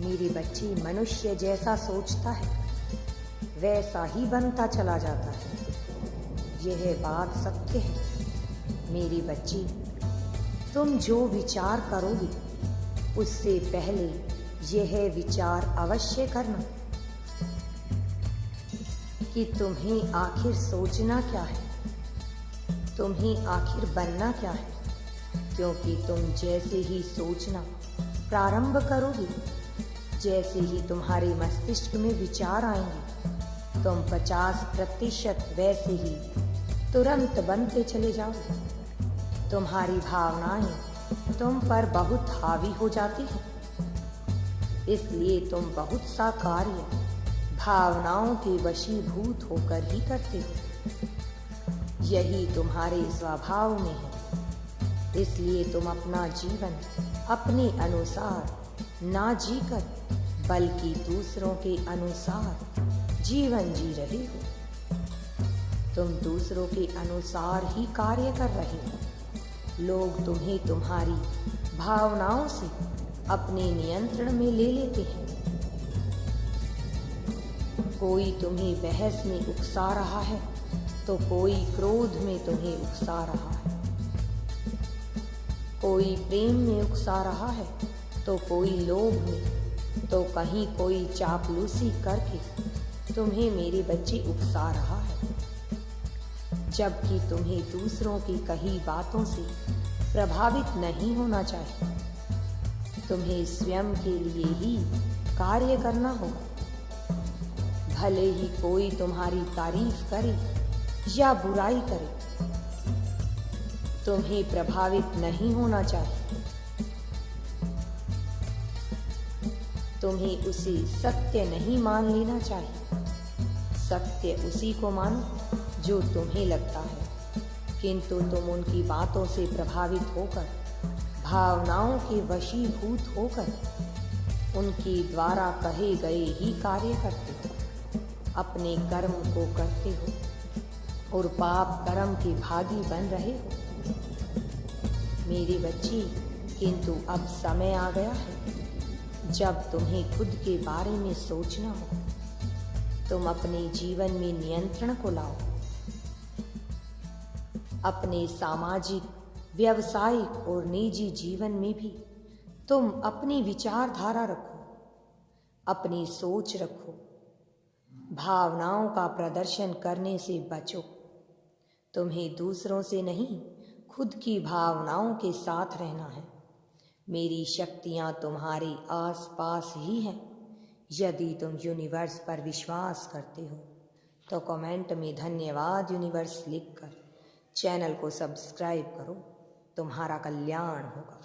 मेरे बच्चे मनुष्य जैसा सोचता है वैसा ही बनता चला जाता है। यह बात सत्य है। मेरे बच्चे, तुम जो विचार करोगे उससे पहले यह विचार अवश्य करना कि तुम्हें आखिर सोचना क्या है, तुम्हें आखिर बनना क्या है। क्योंकि तुम जैसे ही सोचना प्रारंभ करोगे, जैसे ही तुम्हारे मस्तिष्क में विचार आएंगे, तुम 50% वैसे ही तुरंत बनते चले जाओगे। तुम्हारी भावनाएं तुम पर बहुत हावी हो जाती हैं, इसलिए तुम बहुत सा कार्य भावनाओं के वशीभूत होकर ही करते हो। यही तुम्हारे स्वभाव में है। इसलिए तुम अपना जीवन अपने अनुसार ना जीकर बल्कि दूसरों के अनुसार जीवन जी रहे हो। तुम दूसरों के अनुसार ही कार्य कर रहे हो। लोग तुम्हें तुम्हारी भावनाओं से अपने नियंत्रण में ले लेते हैं। कोई तुम्हें बहस में उकसा रहा है तो कोई क्रोध में तुम्हें उकसा रहा है, कोई प्रेम में उकसा रहा है तो कोई लोभ में, तो कहीं कोई चापलूसी करके तुम्हें मेरे बच्चे उकसा रहा है। जबकि तुम्हें दूसरों की कही बातों से प्रभावित नहीं होना चाहिए। तुम्हें स्वयं के लिए ही कार्य करना होगा। भले ही कोई तुम्हारी तारीफ करे या बुराई करे, तुम्हें प्रभावित नहीं होना चाहिए। तुम्हें उसे सत्य नहीं मान लेना चाहिए। सत्य उसी को मानो जो तुम्हें लगता है, किंतु तुम उनकी बातों से प्रभावित होकर, भावनाओं के वशीभूत होकर उनके द्वारा कहे गए ही कार्य करते हो, अपने कर्म को करते हो और पाप कर्म के भागी बन रहे हो। मेरे बच्चे, किंतु अब समय आ गया है जब तुम्हें खुद के बारे में सोचना हो। तुम अपने जीवन में नियंत्रण को लाओ। अपने सामाजिक, व्यावसायिक और निजी जीवन में भी तुम अपनी विचारधारा रखो, अपनी सोच रखो। भावनाओं का प्रदर्शन करने से बचो। तुम्हें दूसरों से नहीं, खुद की भावनाओं के साथ रहना है। मेरी शक्तियाँ तुम्हारे आसपास ही हैं। यदि तुम यूनिवर्स पर विश्वास करते हो तो कमेंट में धन्यवाद यूनिवर्स लिखकर चैनल को सब्सक्राइब करो। तुम्हारा कल्याण होगा।